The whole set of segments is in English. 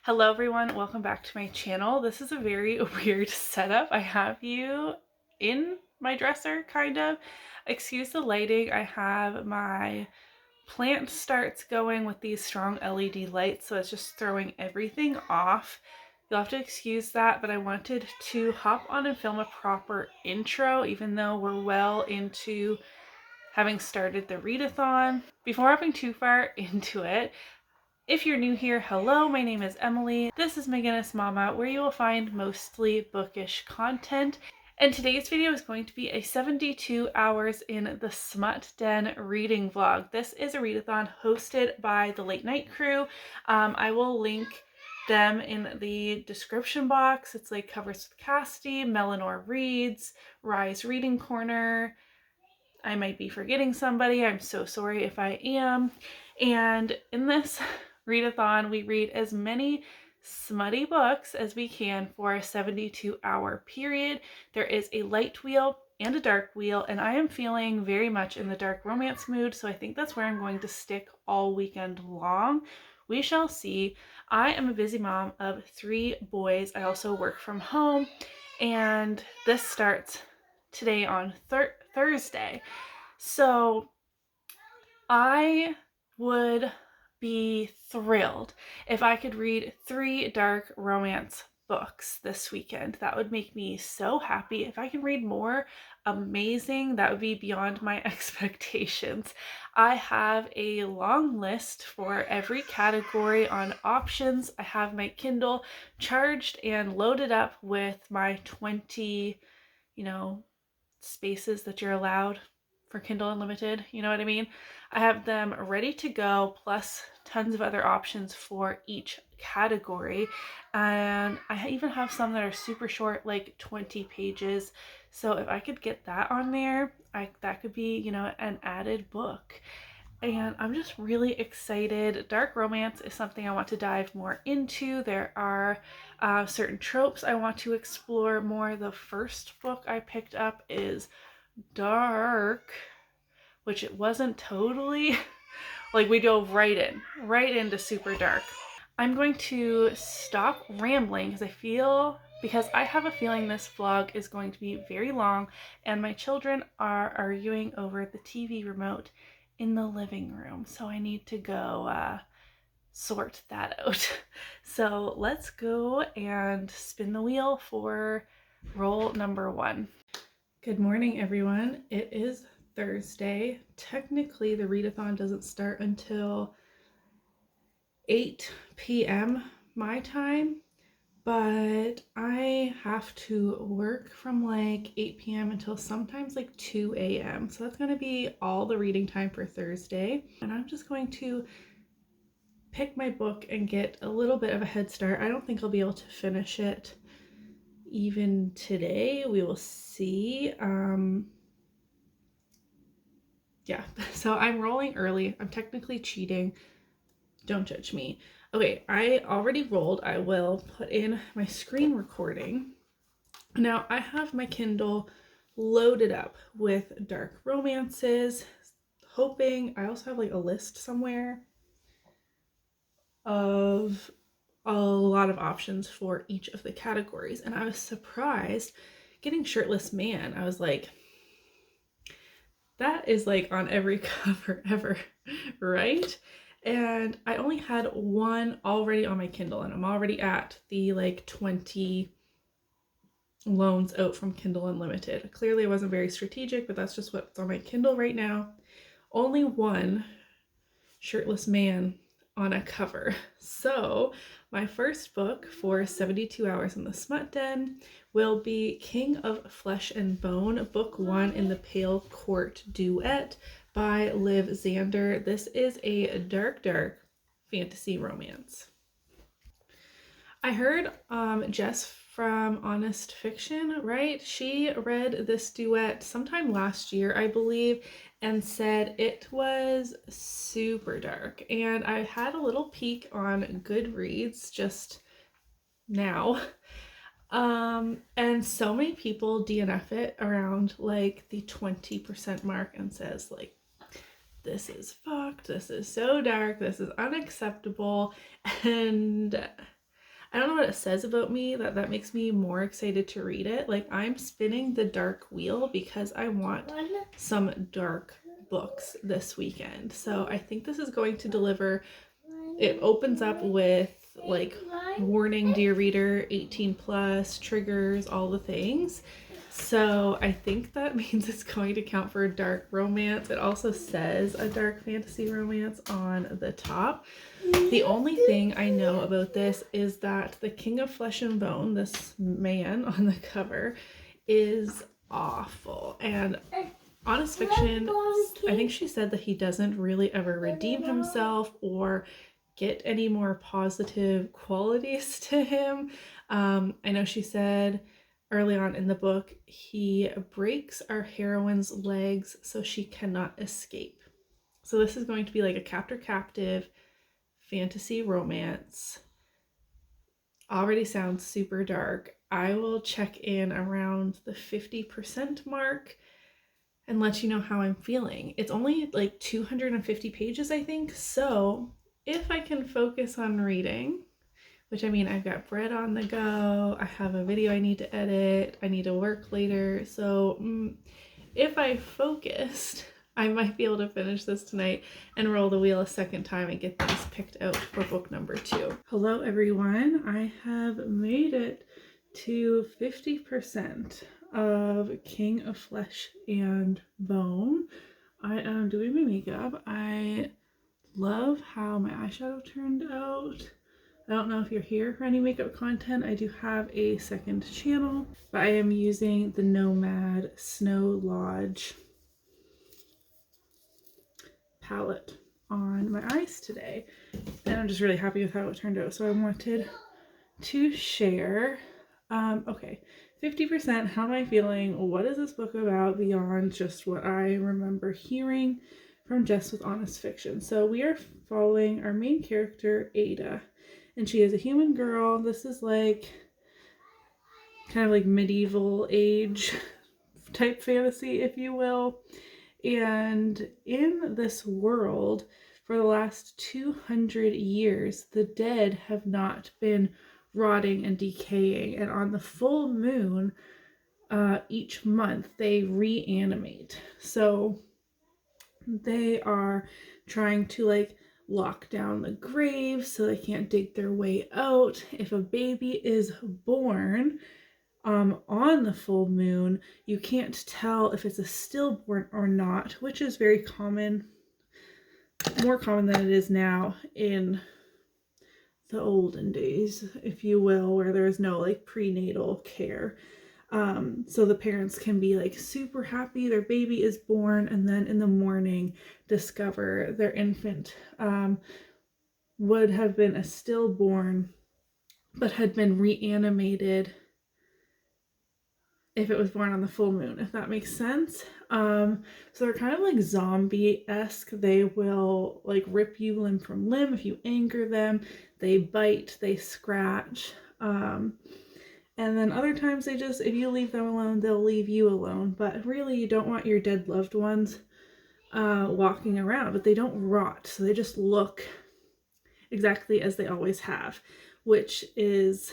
Hello everyone, welcome back to my channel. This is a very weird setup. I have you in my dresser, kind of. Excuse the lighting. I have my plant starts going with these strong LED lights, so it's just throwing everything off. You'll have to excuse that, but I wanted to hop on and film a proper intro, even though we're well into having started the readathon. Before hopping too far into it, if you're new here, hello, my name is Emily. This is MacInnis Mama, where you will find mostly bookish content. And today's video is going to be a 72 hours in the Smut Den reading vlog. This is a readathon hosted by the Late Night Crew. I will link them in the description box. It's like Covers with Cassidy, Melanor Reads, Rise Reading Corner. I might be forgetting somebody. I'm so sorry if I am. And in this readathon, we read as many smutty books as we can for a 72-hour period. There is a light wheel and a dark wheel, and I am feeling very much in the dark romance mood, so I think that's where I'm going to stick all weekend long. We shall see. I am a busy mom of 3 boys. I also work from home, and this starts today on Thursday. So I would be thrilled if I could read 3 dark romance books this weekend. That would make me so happy. If I can read more, amazing. That would be beyond my expectations. I have a long list for every category on options. I have my Kindle charged and loaded up with my 20, spaces that you're allowed for Kindle Unlimited, you know what I mean? I have them ready to go, plus tons of other options for each category. And I even have some that are super short, like 20 pages. So if I could get that on there, that could be, an added book. And I'm just really excited. Dark romance is something I want to dive more into. There are certain tropes I want to explore more. The first book I picked up is dark, which it wasn't totally. Like, we dove right into super dark. I'm going to stop rambling because I have a feeling this vlog is going to be very long, and my children are arguing over the TV remote in the living room, so I need to go sort that out. So let's go and spin the wheel for roll number 1. Good morning, everyone. It is Thursday. Technically, the readathon doesn't start until 8 p.m. my time, but I have to work from like 8 p.m. until sometimes like 2 a.m. So that's going to be all the reading time for Thursday. And I'm just going to pick my book and get a little bit of a head start. I don't think I'll be able to finish it even today. We will see. Yeah, so I'm rolling early. I'm technically cheating. Don't judge me. Okay, I already rolled. I will put in my screen recording. Now I have my Kindle loaded up with dark romances, hoping I also have like a list somewhere of a lot of options for each of the categories. And I was surprised getting Shirtless Man. I was like, that is like on every cover ever, right? And I only had one already on my Kindle, and I'm already at the like 20 loans out from Kindle Unlimited. Clearly I wasn't very strategic, but that's just what's on my Kindle right now. Only one Shirtless Man on a cover. So my first book for 72 hours in the Smut Den will be King of Flesh and Bone, book 1 in the Pale Court Duet by Liv Zander. This is a dark fantasy romance. I heard Jess from Honest Fiction, right? She read this duet sometime last year, I believe, and said it was super dark. And I had a little peek on Goodreads just now. And so many people DNF it around like the 20% mark and says like, this is fucked, this is so dark, this is unacceptable. And I don't know what it says about me that makes me more excited to read it. Like, I'm spinning the dark wheel because I want some dark books this weekend. So I think this is going to deliver. It opens up with like warning, dear reader, 18 plus, triggers, all the things. So I think that means it's going to count for a dark romance. It also says a dark fantasy romance on the top. The only thing I know about this is that the King of Flesh and Bone, this man on the cover, is awful. And Honest Fiction, I think she said that he doesn't really ever redeem himself or get any more positive qualities to him. I know she said early on in the book, he breaks our heroine's legs so she cannot escape. So this is going to be like a captor-captive fantasy romance. Already sounds super dark. I will check in around the 50% mark and let you know how I'm feeling. It's only like 250 pages, I think. So if I can focus on reading, which I mean, I've got bread on the go, I have a video I need to edit, I need to work later. So if I focused, I might be able to finish this tonight and roll the wheel a second time and get these picked out for book number 2. Hello everyone, I have made it to 50% of King of Flesh and Bone. I am doing my makeup. I love how my eyeshadow turned out. I don't know if you're here for any makeup content. I do have a second channel, but I am using the Nomad Snow Lodge palette on my eyes today. And I'm just really happy with how it turned out. So I wanted to share. Okay, 50%, how am I feeling? What is this book about beyond just what I remember hearing from Jess with Honest Fiction? So we are following our main character, Ada, and she is a human girl. This is like kind of like medieval age type fantasy, if you will. And in this world, for the last 200 years, the dead have not been rotting and decaying. And on the full moon, each month, they reanimate. So they are trying to like lock down the graves so they can't dig their way out. If a baby is born on the full moon, you can't tell if it's a stillborn or not, which is very common, more common than it is now in the olden days, if you will, where there is no like prenatal care. So the parents can be like super happy their baby is born, and then in the morning discover their infant would have been a stillborn but had been reanimated if it was born on the full moon, if that makes sense. So they're kind of like zombie-esque. They will like rip you limb from limb if you anger them. They bite, they scratch. And then other times they just, if you leave them alone, they'll leave you alone. But really, you don't want your dead loved ones walking around, but they don't rot. So they just look exactly as they always have, which is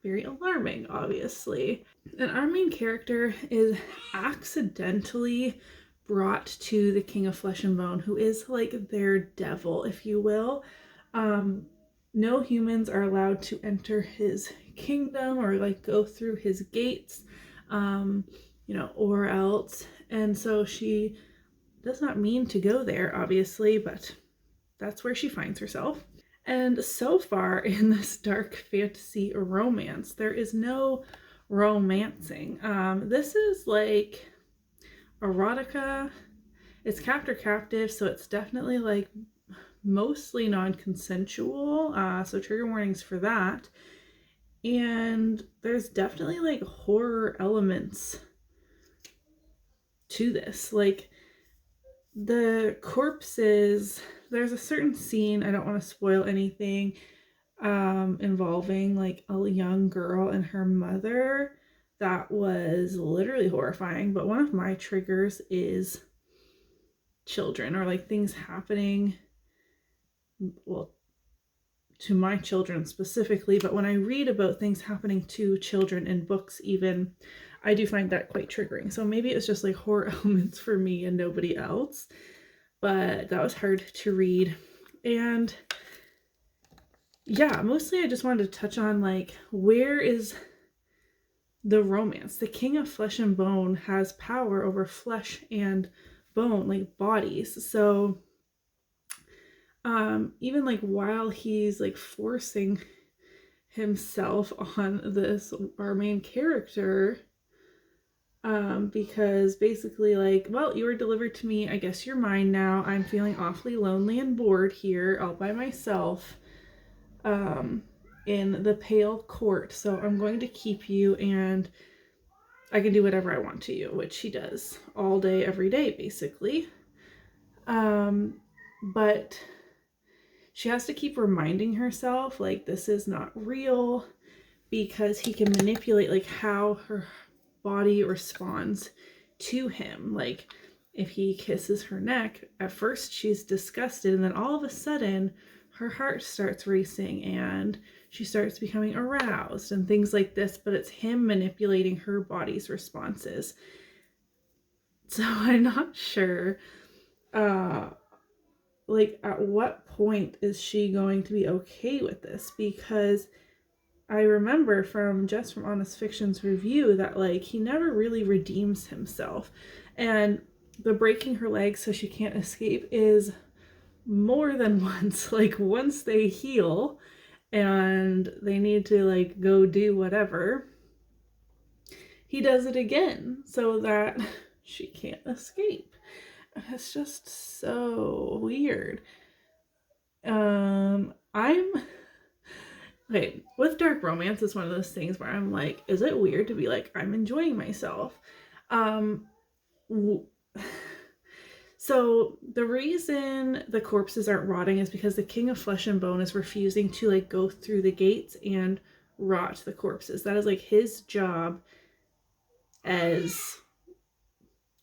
very alarming, obviously. And our main character is accidentally brought to the King of Flesh and Bone, who is like their devil, if you will. No humans are allowed to enter his kingdom or like go through his gates, or else. And so she does not mean to go there, obviously, but that's where she finds herself. And so far in this dark fantasy romance, there is no romancing. This is like erotica. It's captor-captive, so it's definitely like mostly non-consensual, so trigger warnings for that. And there's definitely like horror elements to this. Like the corpses, there's a certain scene, I don't want to spoil anything, involving like a young girl and her mother that was literally horrifying. But one of my triggers is children or like things happening, well, to my children specifically, but when I read about things happening to children in books even, I do find that quite triggering. So maybe it was just like horror elements for me and nobody else, but that was hard to read. And yeah, mostly I just wanted to touch on like, where is the romance? The king of flesh and bone has power over flesh and bone, like bodies. So even like while he's like forcing himself on this, our main character, because basically like, well, you were delivered to me, I guess you're mine now. I'm feeling awfully lonely and bored here all by myself in the pale court, so I'm going to keep you and I can do whatever I want to you, which he does all day every day basically. But she has to keep reminding herself like this is not real, because he can manipulate like how her body responds to him. Like if he kisses her neck, at first she's disgusted, and then all of a sudden her heart starts racing and she starts becoming aroused and things like this, but it's him manipulating her body's responses. So I'm not sure like at what point is she going to be okay with this, because I remember from Honest Fiction's review that like he never really redeems himself, and the breaking her legs so she can't escape is more than once. Like once they heal and they need to like go do whatever, he does it again so that she can't escape. It's just so weird. I'm okay, with dark romance, it's one of those things where I'm like, is it weird to be like, I'm enjoying myself? So the reason the corpses aren't rotting is because the king of flesh and bone is refusing to like go through the gates and rot the corpses. That is like his job as,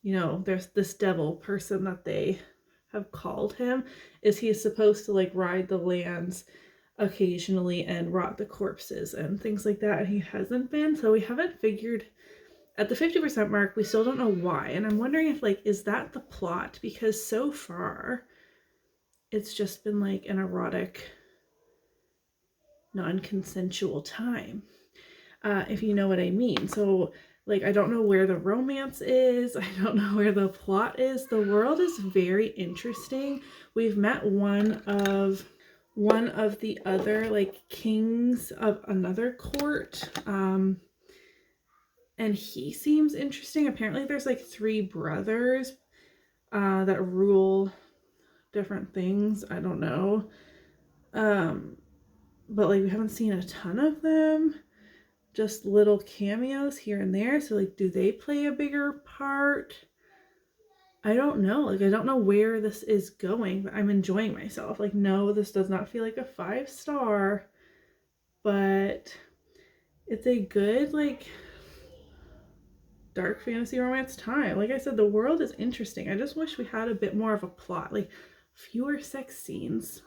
you know, there's this devil person that they have called him, is he is supposed to like ride the lands occasionally and rot the corpses and things like that, and he hasn't been. So we haven't figured, at the 50% mark, we still don't know why, and I'm wondering if like, is that the plot? Because so far it's just been like an erotic non-consensual time, if you know what I mean. So like, I don't know where the romance is, I don't know where the plot is. The world is very interesting. We've met one of the other like kings of another court, and he seems interesting. Apparently there's like 3 brothers that rule different things. I don't know, but like we haven't seen a ton of them, just little cameos here and there. So like, do they play a bigger part? I don't know. Like, I don't know where this is going, but I'm enjoying myself. Like, no, this does not feel like a 5-star, but it's a good, like, dark fantasy romance time. Like I said, the world is interesting. I just wish we had a bit more of a plot, like fewer sex scenes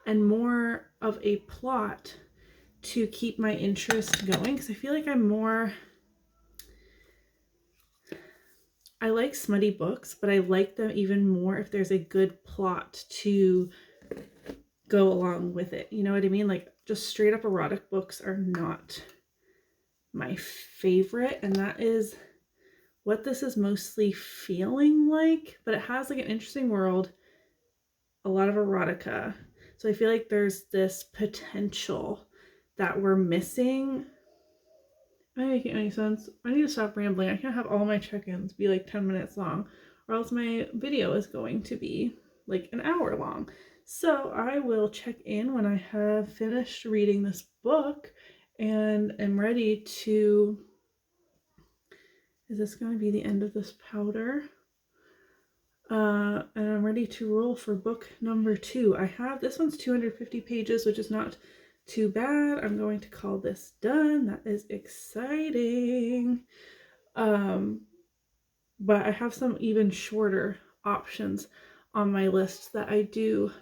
and more of a plot to keep my interest going, because I feel like I like smutty books, but I like them even more if there's a good plot to go along with it. You know what I mean? Like, just straight up erotic books are not my favorite, and that is what this is mostly feeling like. But it has like an interesting world, a lot of erotica. So I feel like there's this potential that we're missing. Am I making any sense? I need to stop rambling. I can't have all my check-ins be like 10 minutes long, or else my video is going to be like an hour long. So I will check in when I have finished reading this book and am ready to... Is this going to be the end of this powder? And I'm ready to roll for book number 2. I have, this one's 250 pages, which is not too bad. I'm going to call this done. That is exciting. But I have some even shorter options on my list that I do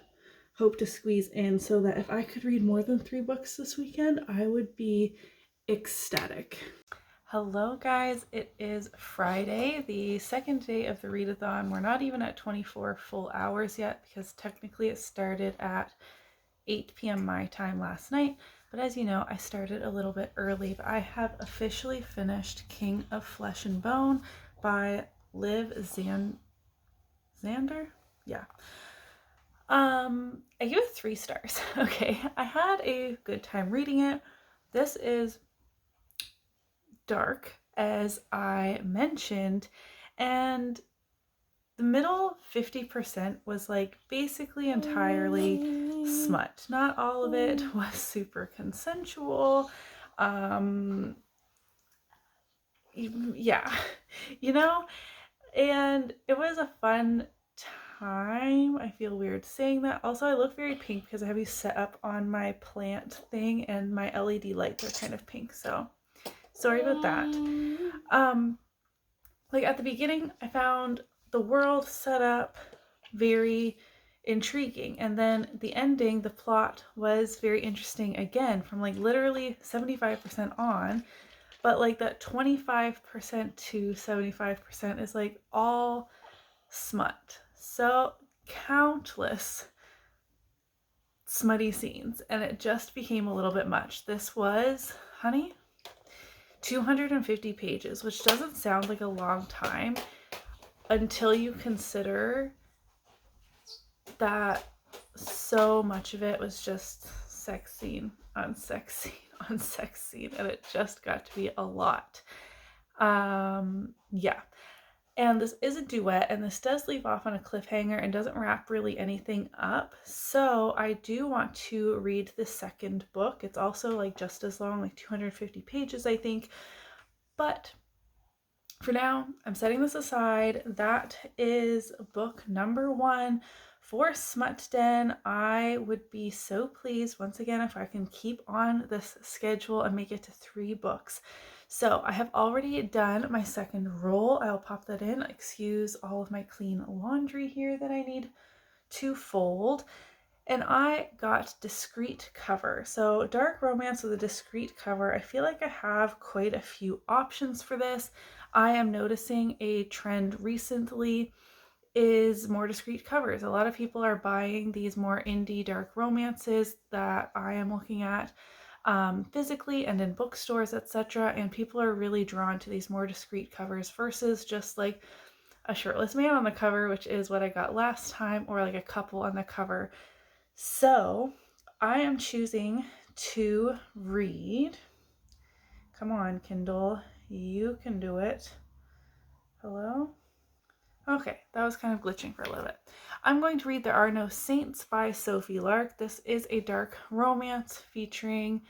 hope to squeeze in so that if I could read more than 3 books this weekend, I would be ecstatic. Hello guys, it is Friday, the second day of the readathon. We're not even at 24 full hours yet because technically it started at 8 p.m. my time last night. But as you know, I started a little bit early, but I have officially finished King of Flesh and Bone by Liv Zander? Yeah. I give it 3 stars. Okay, I had a good time reading it. This is dark, as I mentioned, and the middle 50% was like basically entirely smut. Not all of it was super consensual. Yeah, you know, and it was a fun time. I feel weird saying that. Also, I look very pink because I have these set up on my plant thing and my LED lights are kind of pink, so sorry about that. Like at the beginning, I found the world set up very intriguing, and then the ending, the plot was very interesting again from like literally 75% on, but like that 25% to 75% is like all smut. So countless smutty scenes, and it just became a little bit much. This was, honey, 250 pages, which doesn't sound like a long time until you consider that so much of it was just sex scene on sex scene on sex scene, and it just got to be a lot. Yeah. And this is a duet, and this does leave off on a cliffhanger and doesn't wrap really anything up. So I do want to read the second book. It's also like just as long, like 250 pages, I think. But for now, I'm setting this aside. That is book number 1 for Smut Den. I would be so pleased once again if I can keep on this schedule and make it to 3 books. So I have already done my second roll. I'll pop that in. Excuse all of my clean laundry here that I need to fold. And I got discreet cover. So dark romance with a discreet cover. I feel like I have quite a few options for this. I am noticing a trend recently is more discreet covers. A lot of people are buying these more indie dark romances that I am looking at physically and in bookstores, etc. And people are really drawn to these more discreet covers versus just like a shirtless man on the cover, which is what I got last time, or like a couple on the cover. So I am choosing to read. Come on, Kindle. You can do it. Hello? Okay, that was kind of glitching for a little bit. I'm going to read There Are No Saints by Sophie Lark. This is a dark romance featuring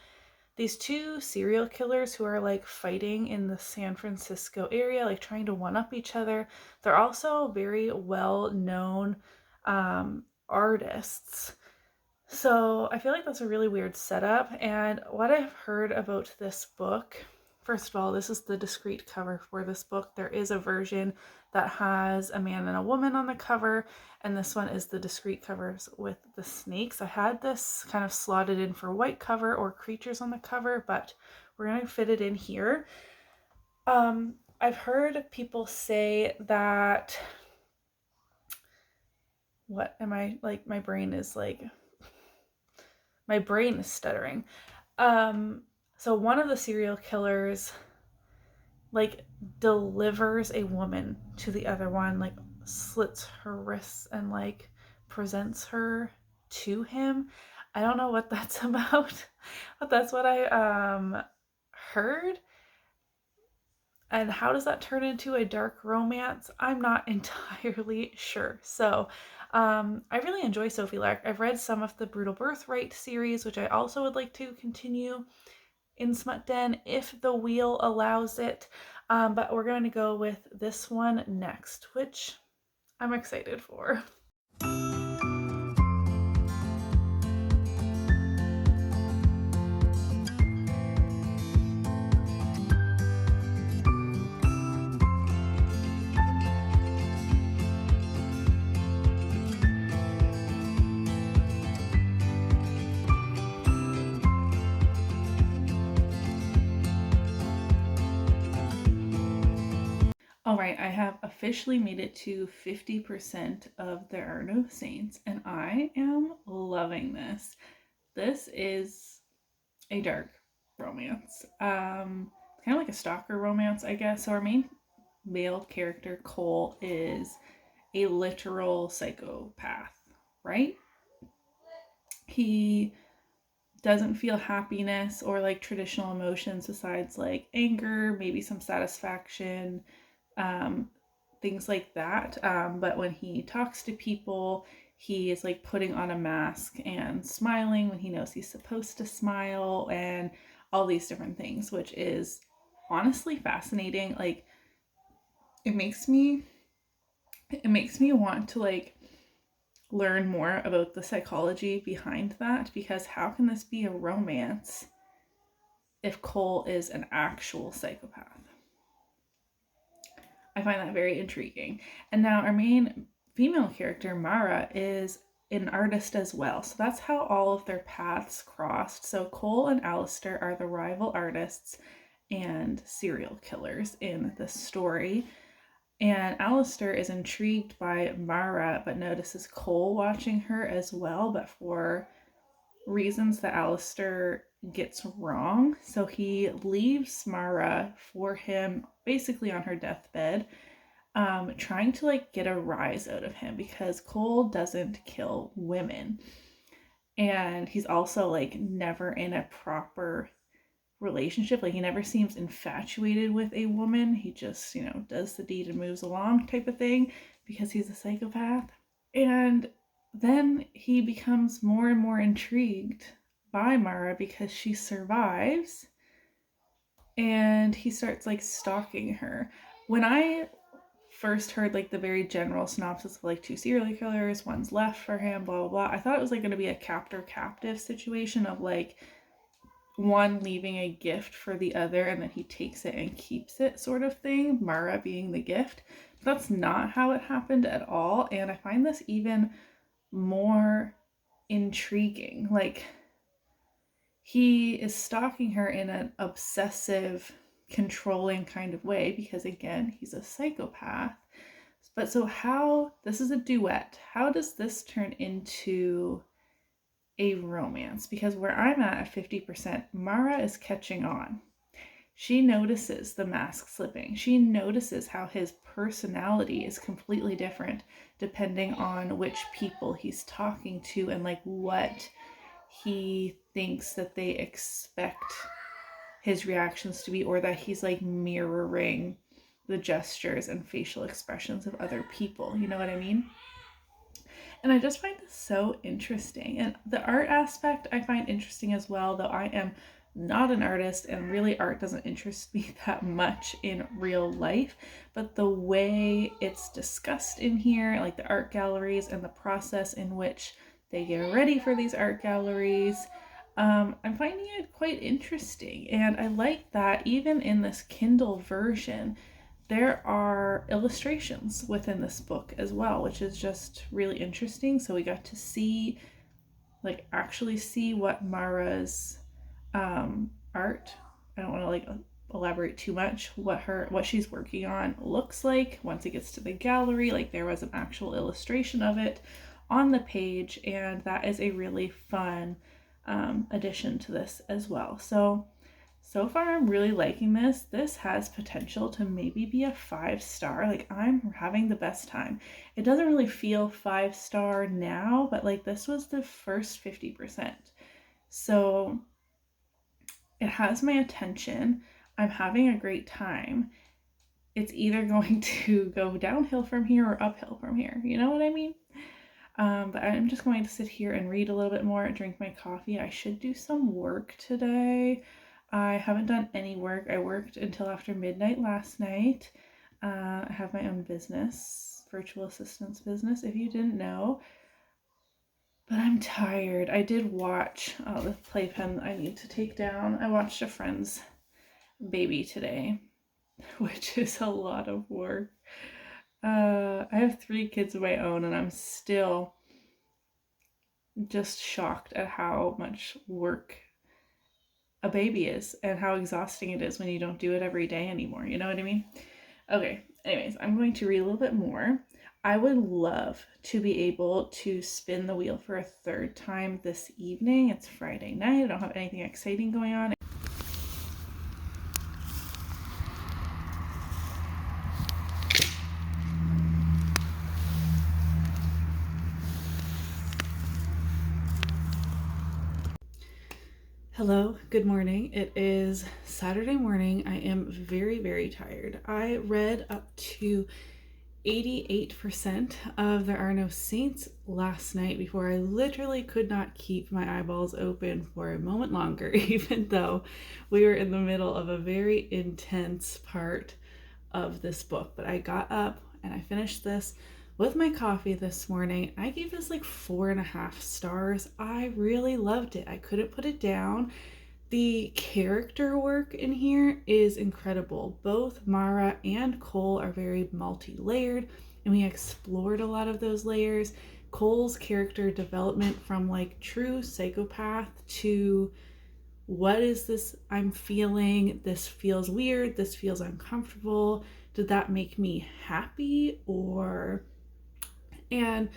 these 2 serial killers who are like fighting in the San Francisco area, like trying to one-up each other. They're also very well-known artists. So I feel like that's a really weird setup. And what I've heard about this book, first of all, this is the discreet cover for this book. There is a version that has a man and a woman on the cover, and this one is the discreet covers with the snakes. I had this kind of slotted in for white cover or creatures on the cover, but we're going to fit it in here. I've heard people say that, what am I, like, my brain is stuttering. So one of the serial killers like delivers a woman to the other one, like slits her wrists and like presents her to him. I don't know what that's about, but that's what I heard. And how does that turn into a dark romance? I'm not entirely sure. So I really enjoy Sophie Lark. I've read some of the Brutal Birthright series, which I also would like to continue in Smut Den if the wheel allows it. But we're going to go with this one next, which I'm excited for. All right, I have officially made it to 50% of There Are No Saints, and I am loving this. This is a dark romance. Kind of like a stalker romance, I guess. So our main male character, Cole, is a literal psychopath, right? He doesn't feel happiness or like traditional emotions besides like anger, maybe some satisfaction, um, things like that. But when he talks to people, he is like putting on a mask and smiling when he knows he's supposed to smile, and all these different things, which is honestly fascinating. Like it makes me want to like learn more about the psychology behind that, because how can this be a romance if Cole is an actual psychopath? I find that very intriguing. And now our main female character, Mara, is an artist as well. So that's how all of their paths crossed. So Cole and Alistair are the rival artists and serial killers in the story. And Alistair is intrigued by Mara, but notices Cole watching her as well, but for reasons that Alistair gets wrong. So he leaves Mara for him basically on her deathbed, trying to like get a rise out of him because Cole doesn't kill women. And he's also like never in a proper relationship. Like he never seems infatuated with a woman. He just, does the deed and moves along type of thing because he's a psychopath. And then he becomes more and more intrigued by Mara because she survives, and he starts like stalking her. When I first heard like the very general synopsis of like two serial killers, one's left for him, blah blah blah, I thought it was like going to be a captor captive situation of like one leaving a gift for the other and then he takes it and keeps it sort of thing, Mara being the gift. But that's not how it happened at all, and I find this even more intriguing. Like he is stalking her in an obsessive, controlling kind of way because again, he's a psychopath. But so how, this is a duet, how does this turn into a romance? Because where I'm at 50%, Mara is catching on. She notices the mask slipping. She notices how his personality is completely different depending on which people he's talking to and like what he thinks that they expect his reactions to be, or that he's like mirroring the gestures and facial expressions of other people. You know what I mean? And I just find this so interesting. And the art aspect I find interesting as well, though I am not an artist and really art doesn't interest me that much in real life. But the way it's discussed in here, like the art galleries and the process in which they get ready for these art galleries, I'm finding it quite interesting. And I like that even in this Kindle version, there are illustrations within this book as well, which is just really interesting. So we got to see, like, actually see what Mara's art, I don't want to like elaborate too much, what she's working on looks like once it gets to the gallery. Like there was an actual illustration of it on the page, and that is a really fun addition to this as well. So far I'm really liking this. This has potential to maybe be a 5-star. Like I'm having the best time. It doesn't really feel 5-star now, but like this was the first 50%. So it has my attention. I'm having a great time. It's either going to go downhill from here or uphill from here. You know what I mean? But I'm just going to sit here and read a little bit more and drink my coffee. I should do some work today. I haven't done any work. I worked until after midnight last night. I have my own business, virtual assistance business, if you didn't know. But I'm tired. I did watch the playpen I need to take down. I watched a friend's baby today, which is a lot of work. I have 3 kids of my own, and I'm still just shocked at how much work a baby is and how exhausting it is when you don't do it every day anymore. You know what I mean? Okay, anyways, I'm going to read a little bit more. I would love to be able to spin the wheel for a third time this evening. It's Friday night. I don't have anything exciting going on. Hello, good morning. It is Saturday morning. I am very, very tired. I read up to 88% of There Are No Saints last night before I literally could not keep my eyeballs open for a moment longer, even though we were in the middle of a very intense part of this book. But I got up and I finished this with my coffee this morning. I gave this like 4.5 stars. I really loved it. I couldn't put it down. The character work in here is incredible. Both Mara and Cole are very multi-layered, and we explored a lot of those layers. Cole's character development from like true psychopath to what is this I'm feeling? This feels weird. This feels uncomfortable. Did that make me happy? And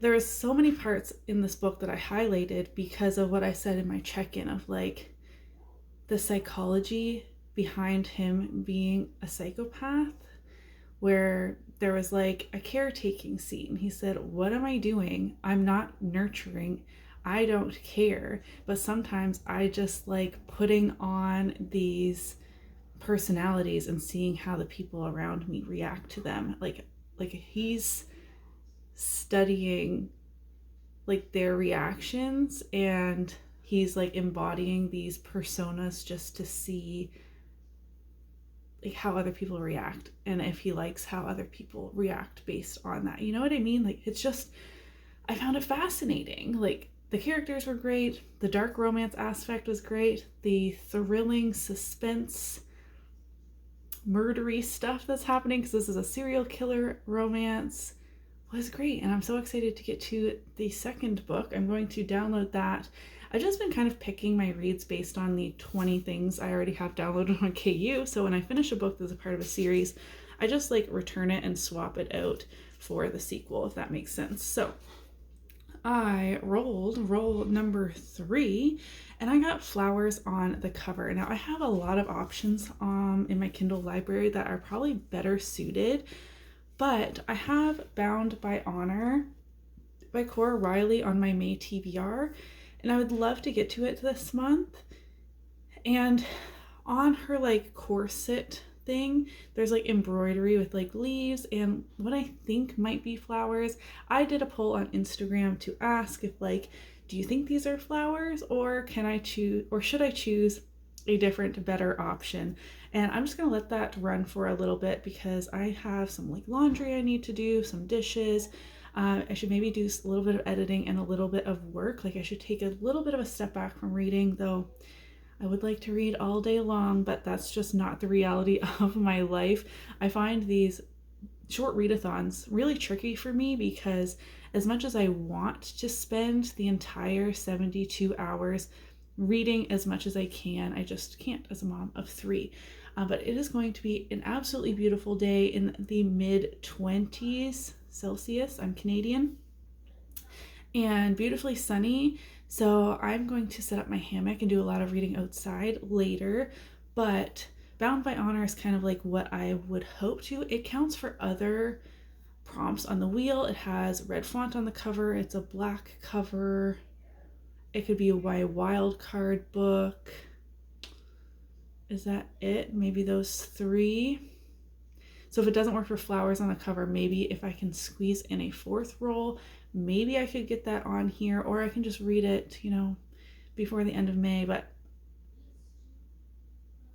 there was so many parts in this book that I highlighted because of what I said in my check-in of like the psychology behind him being a psychopath, where there was like a caretaking scene. He said, "What am I doing? I'm not nurturing. I don't care. But sometimes I just like putting on these personalities and seeing how the people around me react to them." Like he's studying like their reactions, and he's like embodying these personas just to see like how other people react and if he likes how other people react based on that. You know what I mean? Like it's just, I found it fascinating. Like the characters were great, the dark romance aspect was great, the thrilling suspense murdery stuff that's happening because this is a serial killer romance was great. And I'm so excited to get to the second book. I'm going to download that. I've just been kind of picking my reads based on the 20 things I already have downloaded on KU. So when I finish a book that's a part of a series, I just like return it and swap it out for the sequel, if that makes sense. So I rolled roll number 3 and I got flowers on the cover. Now I have a lot of options in my Kindle library that are probably better suited, but I have Bound by Honor by Cora Riley on my May TBR, and I would love to get to it this month. And on her like corset thing, there's like embroidery with like leaves and what I think might be flowers. I did a poll on Instagram to ask if like, do you think these are flowers, or can I choose, or should I choose a different, better option? And I'm just gonna let that run for a little bit because I have some like laundry I need to do, some dishes. I should maybe do a little bit of editing and a little bit of work. Like I should take a little bit of a step back from reading, though I would like to read all day long, but that's just not the reality of my life. I find these short readathons really tricky for me because as much as I want to spend the entire 72 hours reading as much as I can, I just can't as a mom of 3. But it is going to be an absolutely beautiful day in the mid-20s Celsius. I'm Canadian, and beautifully sunny. So I'm going to set up my hammock and do a lot of reading outside later. But Bound by Honor is kind of like what I would hope to. It counts for other prompts on the wheel. It has red font on the cover. It's a black cover. It could be a wild card book. Is that it? Maybe those 3. So if it doesn't work for flowers on the cover, maybe if I can squeeze in a 4th roll, maybe I could get that on here, or I can just read it, you know, before the end of May. But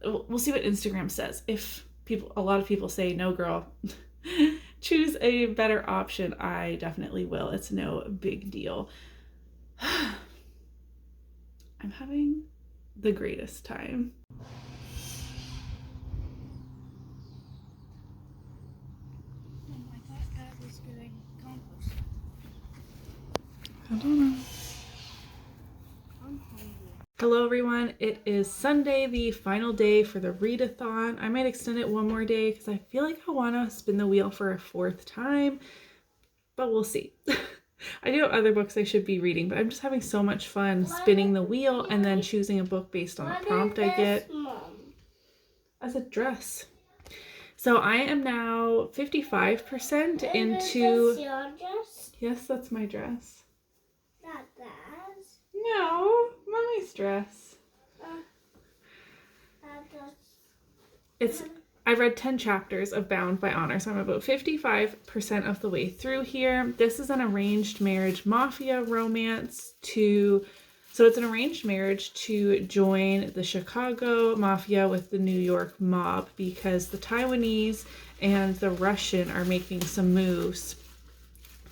we'll see what Instagram says. If a lot of people say, no girl, choose a better option, I definitely will. It's no big deal. I'm having the greatest time. I thought Dad was doing compost. I don't know. I'm hungry. Hello everyone, it is Sunday, the final day for the readathon. I might extend it one more day because I feel like I want to spin the wheel for a fourth time, but we'll see. I do have other books I should be reading, but I'm just having so much fun spinning the wheel and then choosing a book based on the prompt I get as a dress. So I am now 55% into... Is your dress? Yes, that's my dress. Not that. No, mommy's dress. I've read 10 chapters of Bound by Honor, so I'm about 55% of the way through here. This is an arranged marriage mafia romance so it's an arranged marriage to join the Chicago mafia with the New York mob because the Taiwanese and the Russian are making some moves.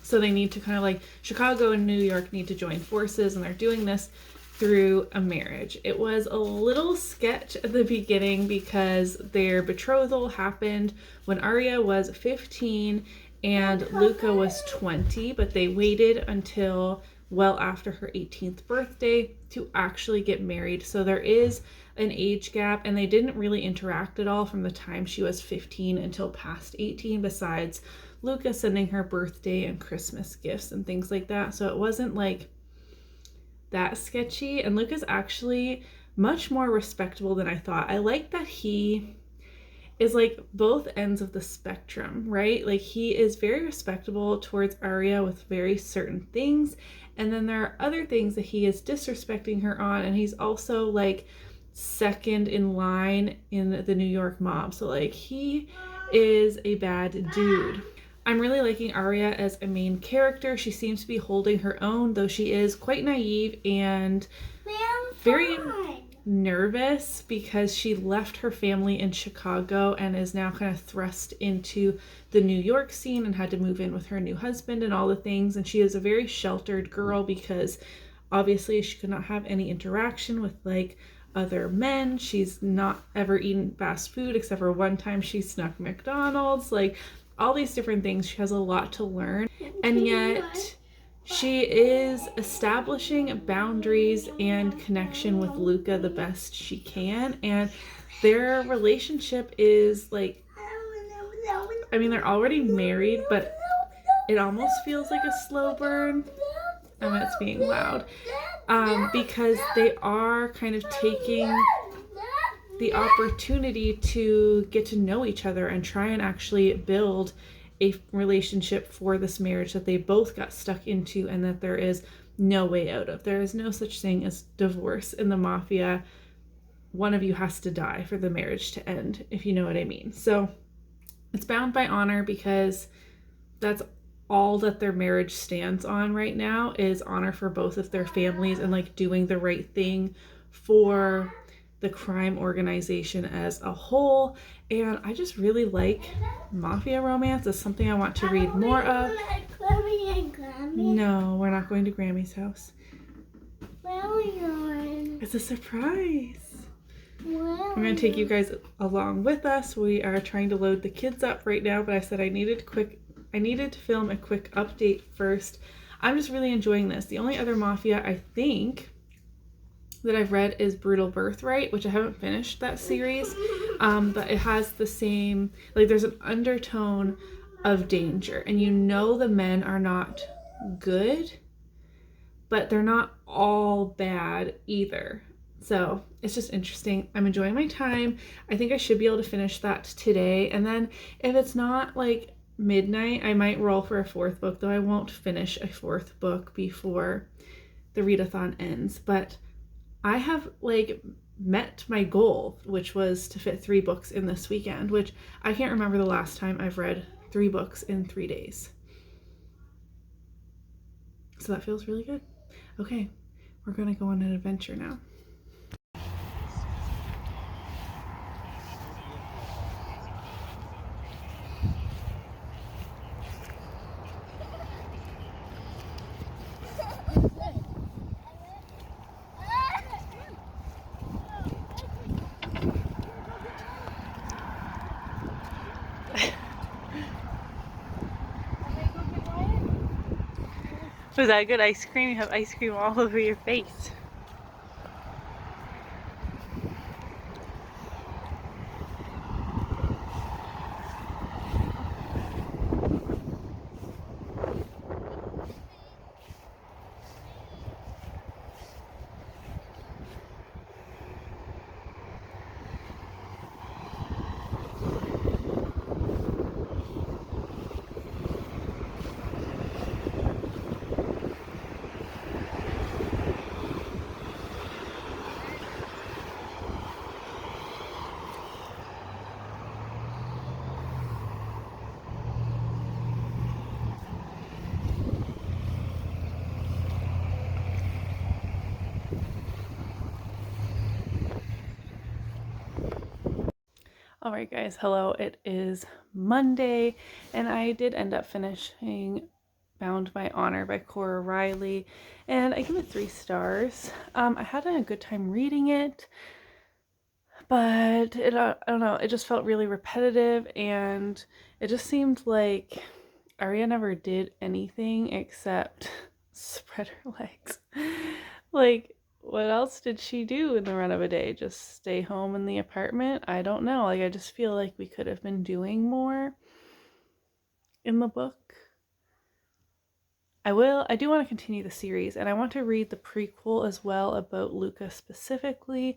So they need to kind of like, Chicago and New York need to join forces, and they're doing this through a marriage. It was a little sketch at the beginning because their betrothal happened when Arya was 15 and Luca was 20, but they waited until well after her 18th birthday to actually get married. So there is an age gap, and they didn't really interact at all from the time she was 15 until past 18, besides Luca sending her birthday and Christmas gifts and things like that. So it wasn't like that sketchy, and Luca's actually much more respectable than I thought. I like that he is like both ends of the spectrum, right? Like he is very respectable towards Arya with very certain things, and then there are other things that he is disrespecting her on, and he's also like second in line in the New York mob. So like he is a bad dude. I'm really liking Arya as a main character. She seems to be holding her own, though she is quite naive and very nervous because she left her family in Chicago and is now kind of thrust into the New York scene and had to move in with her new husband and all the things. And she is a very sheltered girl because obviously she could not have any interaction with like other men. She's not ever eaten fast food except for one time she snuck McDonald's. Like all these different things. She has a lot to learn, and yet she is establishing boundaries and connection with Luca the best she can, and their relationship is like, I mean, they're already married, but it almost feels like a slow burn. It's being loud because they are kind of taking the opportunity to get to know each other and try and actually build a relationship for this marriage that they both got stuck into and that there is no way out of. There is no such thing as divorce in the mafia. One of you has to die for the marriage to end, if you know what I mean. So it's Bound by Honor because that's all that their marriage stands on right now, is honor for both of their families and like doing the right thing for the crime organization as a whole. And I just really like mafia romance. It's something I want to read more of. No, we're not going to Grammy's house. Where are we going? It's a surprise. Where I'm going to take you guys along with us. We are trying to load the kids up right now, but I said I needed to film a quick update first. I'm just really enjoying this. The only other mafia I think that I've read is Brutal Birthright, which I haven't finished that series, but it has the same, like there's an undertone of danger, and you know the men are not good, but they're not all bad either. So it's just interesting. I'm enjoying my time. I think I should be able to finish that today, and then if it's not like midnight, I might roll for a fourth book, though I won't finish a fourth book before the readathon ends. But I have like met my goal, which was to fit 3 books in this weekend, which I can't remember the last time I've read 3 books in 3 days. So that feels really good. Okay, we're gonna go on an adventure now. Was that good ice cream? You have ice cream all over your face. Alright guys, hello. It is Monday and I did end up finishing Bound by Honor by Cora Riley and I give it 3 stars. I had a good time reading it, but I don't know, it just felt really repetitive and it just seemed like Arya never did anything except spread her legs. Like, what else did she do in the run of a day? Just stay home in the apartment? I don't know. Like, I just feel like we could have been doing more in the book. I do want to continue the series, and I want to read the prequel as well about Luca specifically,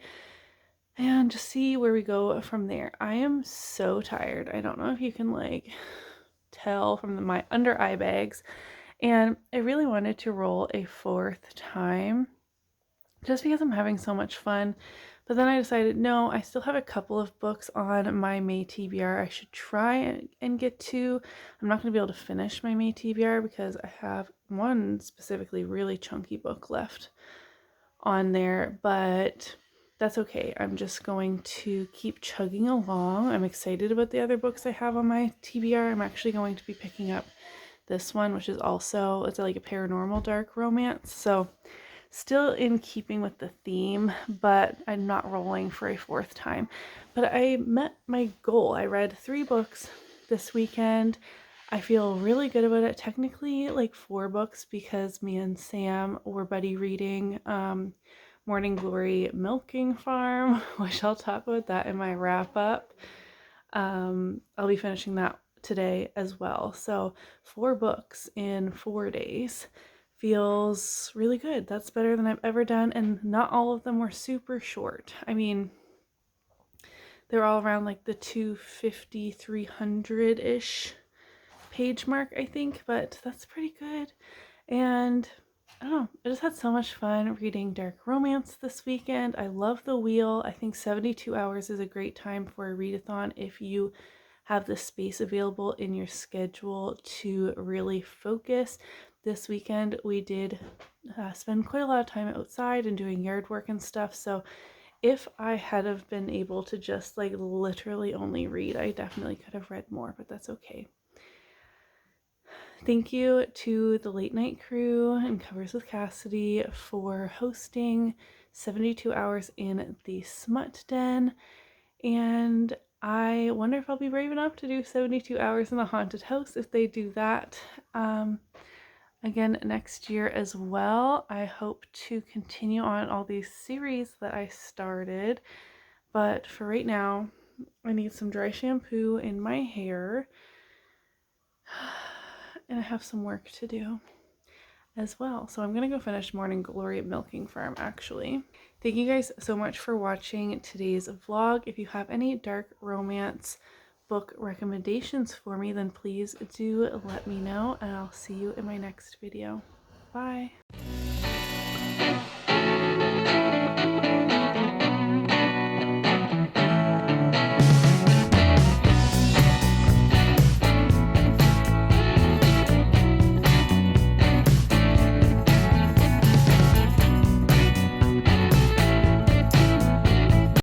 and just see where we go from there. I am so tired. I don't know if you can, like, tell from my under eye bags, and I really wanted to roll a 4th time just because I'm having so much fun. But then I decided, no, I still have a couple of books on my May TBR I should try and get to. I'm not going to be able to finish my May TBR because I have one specifically really chunky book left on there, but that's okay. I'm just going to keep chugging along. I'm excited about the other books I have on my TBR. I'm actually going to be picking up this one, which is also, it's like a paranormal dark romance. So still in keeping with the theme, but I'm not rolling for a 4th time. But I met my goal. I read 3 books this weekend. I feel really good about it. Technically, like 4 books because me and Sam were buddy reading Morning Glory Milking Farm, which I'll talk about that in my wrap up. I'll be finishing that today as well. So 4 books in 4 days feels really good. That's better than I've ever done, and not all of them were super short. I mean, they're all around like the 250, 300-ish page mark, I think, but that's pretty good. And I don't know, I just had so much fun reading dark romance this weekend. I love The Wheel. I think 72 hours is a great time for a readathon if you have the space available in your schedule to really focus. This weekend we did spend quite a lot of time outside and doing yard work and stuff, so if I had have been able to just like literally only read, I definitely could have read more, but that's okay. Thank you to the late night crew and Covers with Cassidy for hosting 72 hours in the Smut Den, and I wonder if I'll be brave enough to do 72 hours in the haunted house if they do that again next year as well. I hope to continue on all these series that I started, but for right now I need some dry shampoo in my hair and I have some work to do as well. So I'm gonna go finish Morning Glory at Milking Farm actually. Thank you guys so much for watching today's vlog. If you have any dark romance book recommendations for me, then please do let me know, and I'll see you in my next video. Bye!